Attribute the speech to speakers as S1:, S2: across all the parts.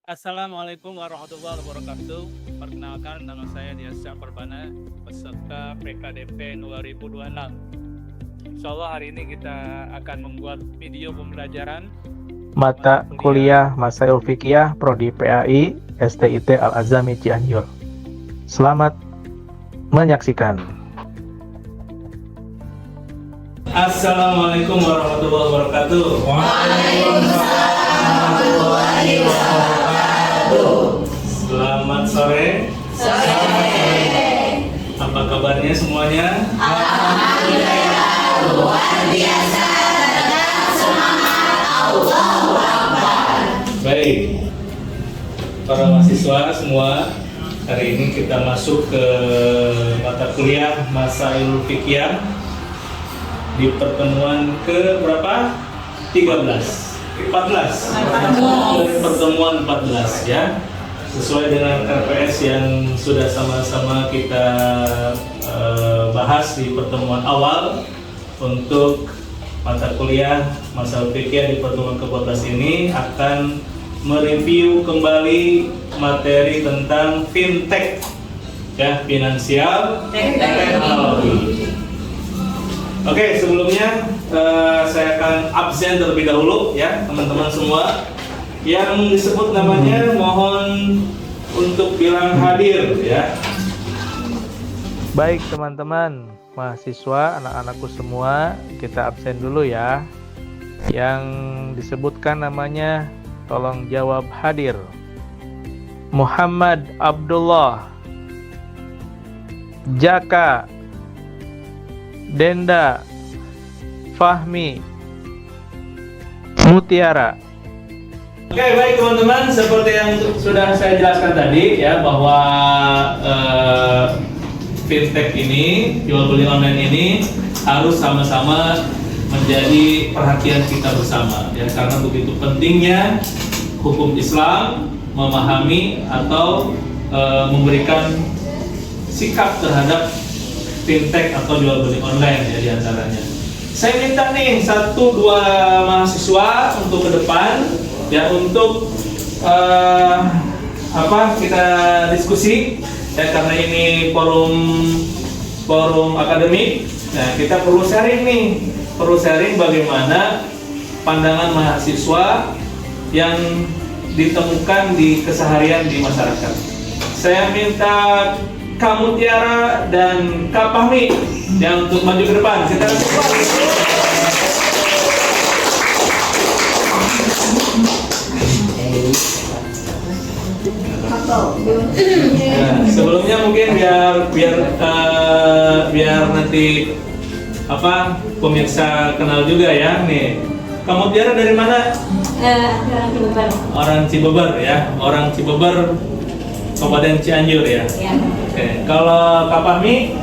S1: Assalamualaikum warahmatullahi wabarakatuh. Perkenalkan, nama saya Dias Parbana, peserta PKDP 2026. Insyaallah hari ini kita akan membuat video pembelajaran
S2: Mata kuliah Masail Fikih Prodi PAI STIT Al-Azami Cianjur. Selamat menyaksikan.
S1: Assalamualaikum warahmatullahi wabarakatuh.
S3: Waalaikumsalam warahmatullahi wabarakatuh.
S1: Selamat sore. Apa kabarnya semuanya?
S3: Alhamdulillah, luar biasa. Tetap semangat, Allahu Akbar.
S1: Baik, para mahasiswa semua, hari ini kita masuk ke mata kuliah Masail Fikih di pertemuan ke berapa? 14. Pertemuan 14 ya. Sesuai dengan RPS yang sudah sama-sama kita bahas di pertemuan awal untuk mata kuliah Masail Fikih di pertemuan ke-14 ini akan mereview kembali materi tentang fintech ya, finansial teknologi. Oke, sebelumnya saya akan absen terlebih dahulu ya teman-teman semua. Yang disebut namanya mohon untuk bilang hadir ya.
S2: Baik teman-teman, mahasiswa, anak-anakku semua, kita absen dulu ya. Yang disebutkan namanya tolong jawab hadir. Muhammad Abdullah, Jaka, Denda, Fahmi, Mutiara.
S1: Oke, baik teman-teman, seperti yang sudah saya jelaskan tadi ya, bahwa fintech ini, jual beli online ini harus sama-sama menjadi perhatian kita bersama ya, karena begitu pentingnya hukum Islam memahami atau memberikan sikap terhadap fintech atau jual beli online ya diantaranya. Saya minta nih 1-2 mahasiswa untuk ke depan ya, untuk kita diskusi ya, karena ini forum akademik. Nah, kita perlu sharing bagaimana pandangan mahasiswa yang ditemukan di keseharian di masyarakat. Saya minta Kak Mutiara dan Kak Fahmi yang untuk maju ke depan. Kita sebelumnya mungkin biar nanti pemirsa kenal juga ya nih. Kamu Mutiara dari mana?
S4: Orang Cibeber.
S1: Orang Cibeber ya, orang Cibeber, Kabupaten Cianjur ya.
S4: Ya.
S1: Oke. Kalau Kak Fahmi?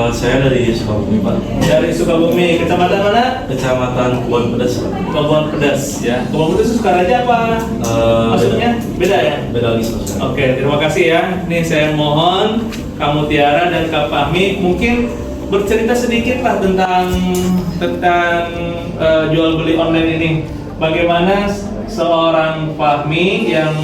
S5: Saya dari Sukabumi, Pak.
S1: Dari Sukabumi, kecamatan mana?
S5: Kecamatan Kebon Pedas, Pak.
S1: Kebon Pedas ya. Kebon Pedas itu Sukaraja apa? Maksudnya beda ya?
S5: Beda lagi, Pak.
S1: Oke, terima kasih ya. Nih saya mohon Kak Mutiara dan Kak Fahmi mungkin bercerita sedikit lah tentang jual beli online ini. Bagaimana seorang Fahmi yang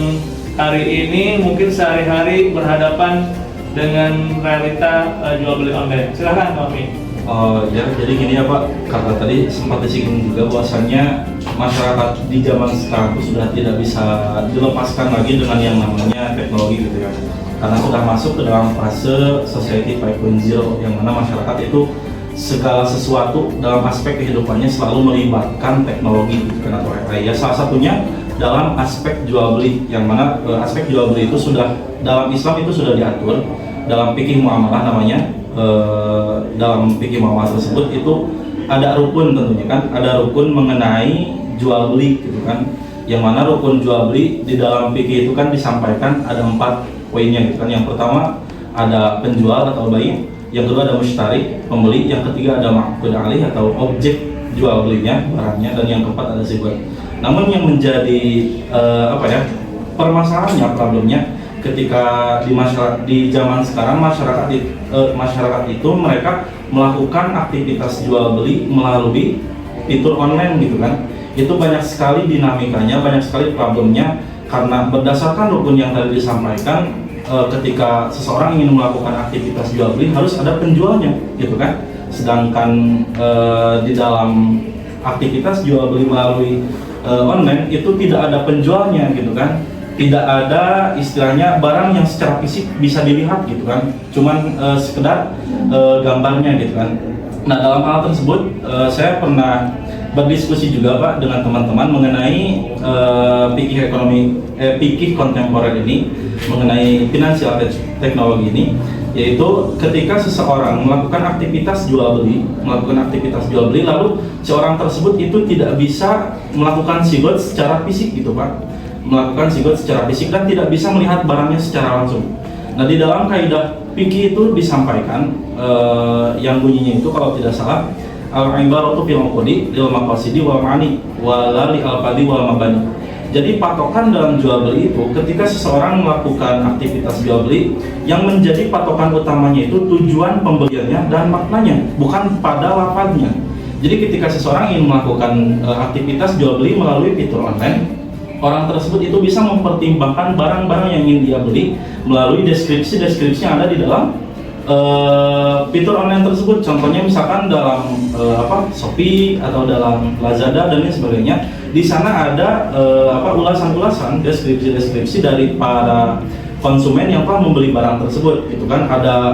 S1: hari ini mungkin sehari-hari berhadapan dengan realita jual beli online. Silakan Fahmi.
S5: Ya, jadi gini ya Pak, karena tadi sempat disinggung juga bahwasannya masyarakat di zaman sekarang itu sudah tidak bisa dilepaskan lagi dengan yang namanya teknologi gitu ya. Karena sudah masuk ke dalam fase society 5.0 yang mana masyarakat itu segala sesuatu dalam aspek kehidupannya selalu melibatkan teknologi gitu, atau AI. Ya, salah satunya dalam aspek jual beli, yang mana aspek jual beli itu sudah dalam Islam itu sudah diatur dalam fikih muamalah namanya. Dalam fikih muamalah tersebut itu ada rukun, tentunya kan ada rukun mengenai jual beli gitu kan, yang mana rukun jual beli di dalam fikih itu kan disampaikan ada 4 poinnya gitu kan. Yang pertama ada penjual atau bayi, yang kedua ada mushtari, pembeli, yang ketiga ada ma'qud alih atau objek jual belinya, barangnya, dan yang keempat ada zibat. Namun yang menjadi permasalahannya, problemnya ketika di zaman sekarang masyarakat itu mereka melakukan aktivitas jual beli melalui fitur online gitu kan. Itu banyak sekali dinamikanya, banyak sekali problemnya Karena berdasarkan rukun yang tadi disampaikan, ketika seseorang ingin melakukan aktivitas jual beli harus ada penjualnya, gitu kan. Sedangkan di dalam aktivitas jual beli melalui online itu tidak ada penjualnya, gitu kan. Tidak ada istilahnya barang yang secara fisik bisa dilihat, gitu kan. Cuman sekedar gambarnya, gitu kan. Nah, dalam hal tersebut saya pernah berdiskusi juga Pak dengan teman-teman mengenai fikih kontemporer ini, mengenai financial teknologi ini, yaitu ketika seseorang melakukan aktivitas jual beli, lalu seorang tersebut itu tidak bisa melakukan sigot secara fisik, gitu Pak, melakukan sigot secara fisik dan tidak bisa melihat barangnya secara langsung. Nah, di dalam kaidah fikih itu disampaikan yang bunyinya itu kalau tidak salah, al-ibaratu fil uqudi lil maqasidi wal ma'ani wa la li al-fadi wal mabani. Jadi patokan dalam jual beli itu ketika seseorang melakukan aktivitas jual beli, yang menjadi patokan utamanya itu tujuan pembeliannya dan maknanya, bukan pada lafadznya. Jadi ketika seseorang ingin melakukan aktivitas jual beli melalui fitur online, orang tersebut itu bisa mempertimbangkan barang-barang yang ingin dia beli melalui deskripsi yang ada di dalam fitur online tersebut. Contohnya misalkan dalam Shopee atau dalam Lazada dan lain sebagainya. Di sana ada ulasan-ulasan, deskripsi dari para konsumen yang telah membeli barang tersebut, gitu kan.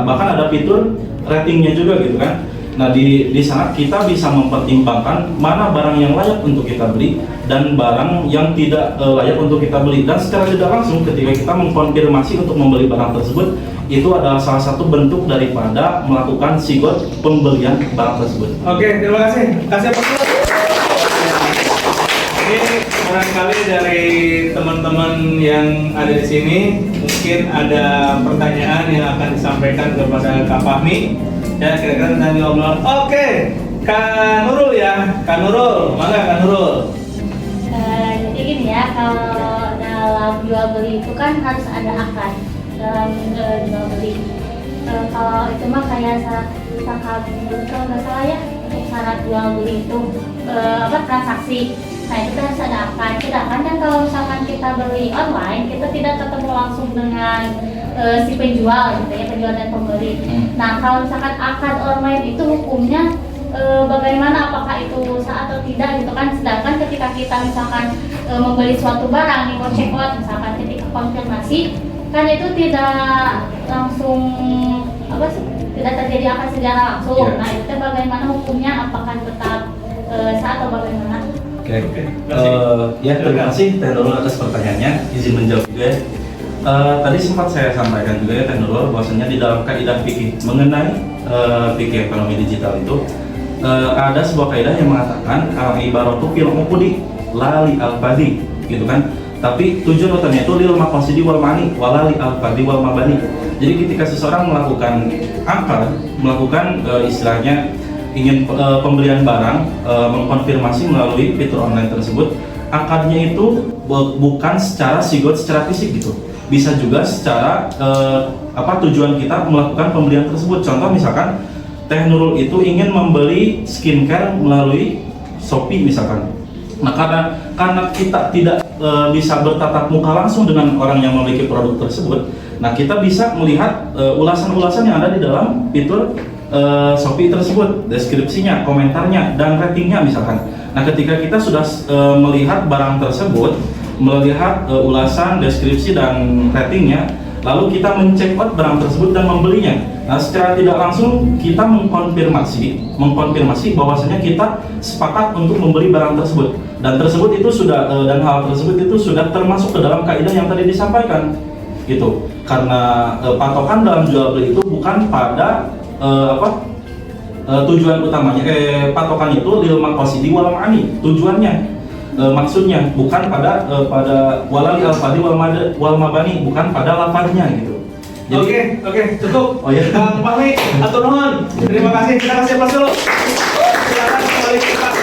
S5: Bahkan ada fitur ratingnya juga, gitu kan. Nah, di sana kita bisa mempertimbangkan mana barang yang layak untuk kita beli dan barang yang tidak layak untuk kita beli. Dan secara tidak langsung ketika kita mengkonfirmasi untuk membeli barang tersebut, itu adalah salah satu bentuk daripada melakukan sigot pembelian barang tersebut.
S1: Oke, terima kasih. Kasih aplaus. Ini barangkali dari teman-teman yang ada di sini mungkin ada pertanyaan yang akan disampaikan kepada Kak Fahmi. Ya, kira-kira tentang obrolan. Oke, Kak Nurul ya, Kak Nurul, mana Kak Nurul?
S4: Jadi gini ya, kalau dalam jual beli itu kan harus ada akad dalam jual beli. Kalau itu mah kayak syarat kalau nggak salah ya, untuk syarat jual beli itu transaksi. Nah, itu kan harus ada akad. Sedangkan kan kalau misalkan kita beli online, kita tidak ketemu langsung dengan si penjual, gitu ya, penjual dan pembeli. Nah, kalau misalkan akad online itu hukumnya bagaimana, apakah itu sah atau tidak, gitu kan. Sedangkan ketika kita misalkan membeli suatu barang nih, mau check out, misalkan ketika konfirmasi kan itu tidak langsung tidak terjadi akad secara langsung. Nah, itu bagaimana hukumnya, apakah tetap sah atau bagaimana?
S5: Oke. Terima kasih Teh Nurul atas pertanyaannya. Izin menjawab juga ya. Tadi sempat saya sampaikan juga ya Teh Nurul, bahwasanya di dalam kaidah fikih mengenai fikih ekonomi digital itu ada sebuah kaidah yang mengatakan al-ibaratu fil uqudi la li al-fadi, gitu kan. Tapi tujuan utamanya itu lil maqasidi wal ma'ani wa la li al-fadi wal mabani. Jadi ketika seseorang melakukan akad, melakukan istilahnya ingin pembelian barang, mengkonfirmasi melalui fitur online tersebut, akadnya itu bukan secara sigot secara fisik, gitu. Bisa juga secara tujuan kita melakukan pembelian tersebut. Contoh misalkan Teh Nurul itu ingin membeli skincare melalui Shopee misalkan. Nah, karena kita tidak bisa bertatap muka langsung dengan orang yang memiliki produk tersebut, nah kita bisa melihat ulasan-ulasan yang ada di dalam fitur Shopee tersebut, deskripsinya, komentarnya, dan ratingnya misalkan. Nah, ketika kita sudah melihat barang tersebut, melihat ulasan, deskripsi, dan ratingnya, lalu kita men-check out barang tersebut dan membelinya. Nah, secara tidak langsung kita mengkonfirmasi bahwasanya kita sepakat untuk membeli barang tersebut, dan hal tersebut itu sudah termasuk ke dalam kaidah yang tadi disampaikan, gitu. Karena patokan dalam jual beli itu bukan pada tujuan utamanya, patokan itu lil maqasidi wal ma'ani, tujuannya, maksudnya bukan pada walali al-fadi wal mabani, bukan pada lafadznya, gitu.
S1: Jadi, Oke, cukup.
S5: Oh ya.
S1: Kang Fahmi, atur nuhun. Terima kasih. Kita kasih aplaus dulu. Silakan kembali ke Pak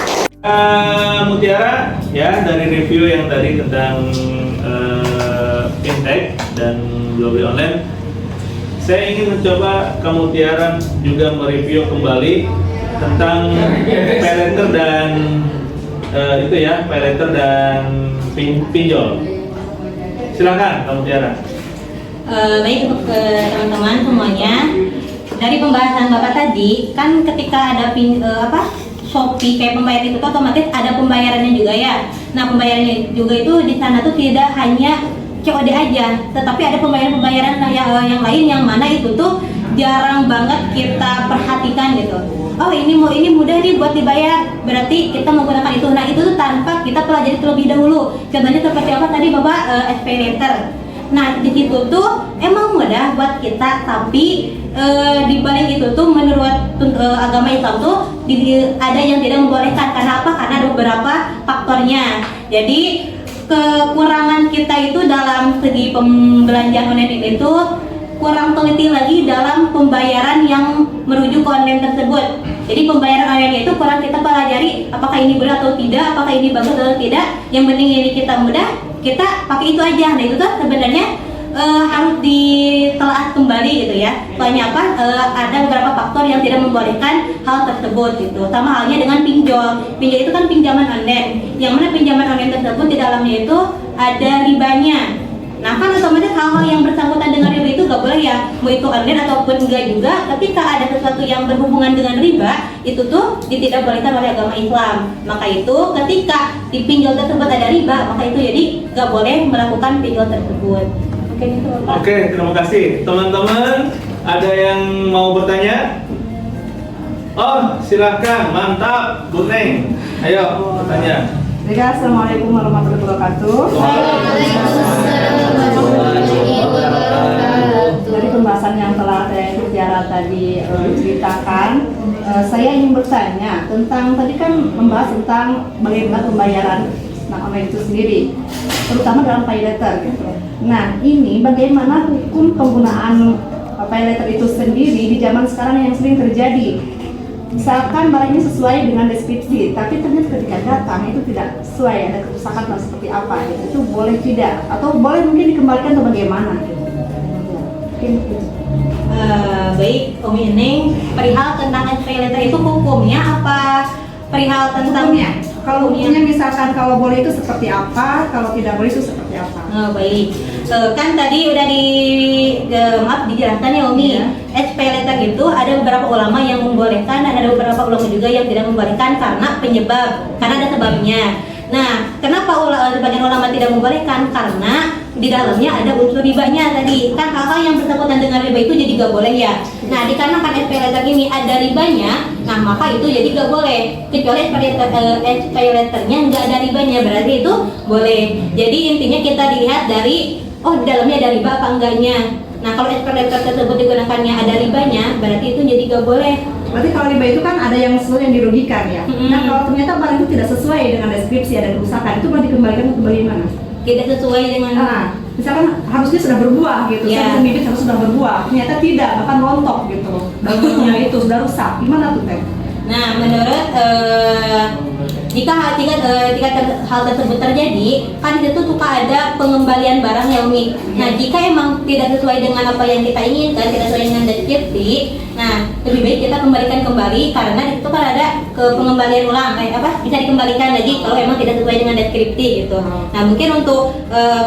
S1: Mutiara ya, dari review yang tadi tentang fintech dan jual beli online. Saya ingin mencoba Kang Mutiara juga mereview kembali tentang paylater dan paylater dan pinjol. silakan kamu Tiara.
S6: Baik untuk teman-teman semuanya, dari pembahasan Bapak tadi kan ketika ada Shopee kayak pembayar itu tuh otomatis ada pembayarannya juga ya. Nah pembayarannya juga itu di sana tuh tidak hanya COD aja, tetapi ada pembayaran yang lain yang mana itu tuh jarang banget kita perhatikan gitu. Oh ini mudah nih buat dibayar, berarti kita menggunakan itu. Nah itu tuh tanpa kita pelajari terlebih dahulu. Contohnya seperti apa tadi Bapak SP Letter. Nah di situ tuh emang mudah buat kita, tapi di balik itu tuh menurut agama Islam tuh ada yang tidak membolehkan. Karena apa? Karena ada beberapa faktornya. Jadi kekurangan kita itu dalam segi pembelanjaan online itu kurang teliti lagi dalam pembayaran yang merujuk ke online tersebut. Jadi pembayaran online itu kurang kita pelajari apakah ini benar atau tidak, apakah ini bagus atau tidak. Yang penting ini kita mudah, kita pakai itu aja. Nah itu tuh sebenarnya harus ditelaah kembali gitu ya. Soalnya apa? Ada beberapa faktor yang tidak membolehkan hal tersebut gitu. Sama halnya dengan pinjol. Pinjol itu kan pinjaman online. Yang mana pinjaman online tersebut di dalamnya itu ada ribanya. Nah kan otomatis hal-hal yang bersangkutan dengan riba itu gak boleh ya. Mau itu online ataupun enggak juga. Ketika ada sesuatu yang berhubungan dengan riba, itu tuh tidak bolehkan oleh agama Islam. Maka itu ketika di pinjol tersebut ada riba, maka itu jadi gak boleh melakukan pinjol tersebut.
S1: Oke, terima kasih teman-teman. Ada yang mau bertanya? Oh, silakan, mantap, Bu Neng. Ayo bertanya.
S7: Assalamualaikum warahmatullahi wabarakatuh. Dari pembahasan yang telah Tiara tadi ceritakan, saya ingin bertanya tentang tadi kan membahas tentang bagaimana pembayaran online itu sendiri, terutama dalam pay letter gitu. Nah, ini bagaimana hukum penggunaan pay letter itu sendiri di zaman sekarang yang sering terjadi. Misalkan barang ini sesuai dengan deskripsi, tapi ternyata ketika datang itu tidak sesuai, ada kerusakan atau seperti apa gitu. Itu boleh tidak? Atau boleh mungkin dikembalikan atau bagaimana gitu. Mungkin gitu.
S6: Baik, Umi Neng, perihal tentang pay letter itu hukumnya apa? Perihal tentang
S7: Hukumnya? Kalau hukumnya misalkan kalau boleh itu seperti apa, kalau tidak boleh itu seperti apa?
S6: Baik, kan tadi udah dijelaskan ya Umi.
S7: Iya.
S6: SP letter itu ada beberapa ulama yang membolehkan dan ada beberapa ulama juga yang tidak membolehkan karena penyebab, karena ada sebabnya. Nah, kenapa sebagian ulama tidak membolehkan? Karena di dalamnya ada unsur ribanya tadi. Kan hal-hal yang bersangkutan dengan riba itu jadi gak boleh ya. Nah, dikarenakan SP letter ini ada ribanya, nah maka itu jadi gak boleh. Kecuali SP letternya nggak ada ribanya, berarti itu boleh. Jadi intinya kita dilihat dari, oh di dalamnya ada riba apa enggaknya. Nah, kalau SP letter tersebut digunakannya ada ribanya, berarti itu jadi gak boleh.
S7: Berarti kalau riba itu kan ada yang sesuatu yang dirugikan ya. Nah, kalau ternyata barang itu tidak sesuai dengan deskripsi, ada kerusakan, itu boleh dikembalikan ke bagaimana?
S6: Tidak sesuai dengan
S7: misalkan harusnya sudah berbuah gitu,
S6: Ya.
S7: saya bibit harus sudah berbuah, ternyata tidak, bahkan rontok gitu, daunnya itu sudah rusak, gimana tuh Teh?
S6: Nah, menurut jika hal tersebut terjadi, kan itu suka ada pengembalian barang ya Umi. Nah, jika emang tidak sesuai dengan apa yang kita inginkan, tidak sesuai dengan deskripsi, nah lebih baik kita kembalikan kembali karena itu kan ada ke pengembalian ulang, kayak apa? Bisa dikembalikan lagi kalau emang tidak sesuai dengan deskripsi gitu. Nah, mungkin untuk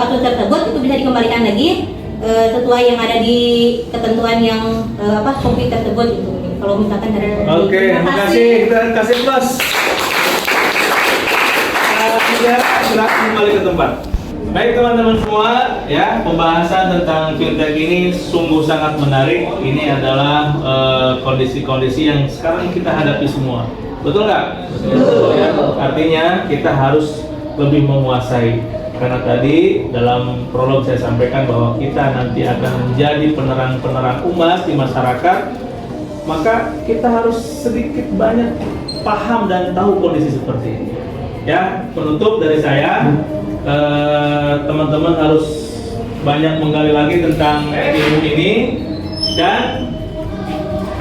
S6: kasus tersebut itu bisa dikembalikan lagi sesuai yang ada di ketentuan yang Shopee tersebut gitu. Kalau misalkan dari
S1: Oke, terima kasih. Kita kasih plus. Silakan kembali ke tempat. Baik teman-teman semua, ya pembahasan tentang fintech ini sungguh sangat menarik. Ini adalah kondisi-kondisi yang sekarang kita hadapi semua. Betul nggak? Betul. Ya. Artinya kita harus lebih menguasai. Karena tadi dalam prolog saya sampaikan bahwa kita nanti akan menjadi penerang-penerang umat di masyarakat. Maka kita harus sedikit banyak paham dan tahu kondisi seperti ini. Ya, penutup dari saya, teman-teman harus banyak menggali lagi tentang ilmu ini dan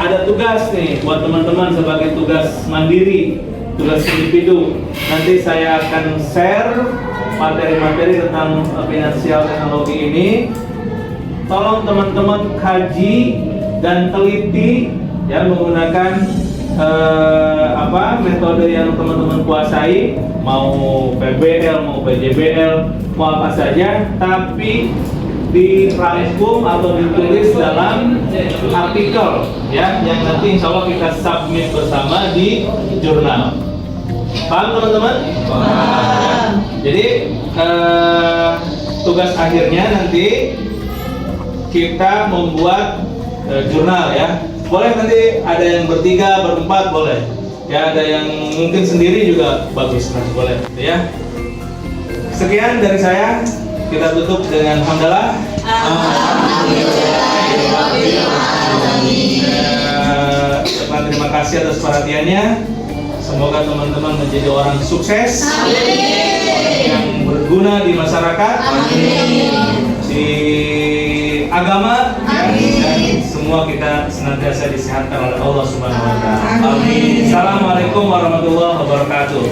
S1: ada tugas nih buat teman-teman sebagai tugas mandiri, tugas individu. Nanti saya akan share materi-materi tentang finansial teknologi ini. Tolong teman-teman kaji dan teliti ya menggunakan metode yang teman-teman kuasai, mau PBL mau PJBL mau apa saja, tapi dirangkum atau ditulis dalam artikel ya, yang nanti insya Allah kita submit bersama di jurnal. Paham teman-teman? Paham. Jadi tugas akhirnya nanti kita membuat jurnal ya. Boleh nanti ada yang bertiga, berempat boleh. Ya, ada yang mungkin sendiri juga bagus, nanti boleh ya. Sekian dari saya, kita tutup dengan hamdalah. Terima kasih atas perhatiannya. Semoga teman-teman menjadi orang sukses, yang berguna di masyarakat, di agama, dan semua kita senantiasa disehatkan oleh Allah Subhanahu Wa Taala. Amin. Assalamualaikum warahmatullahi wabarakatuh.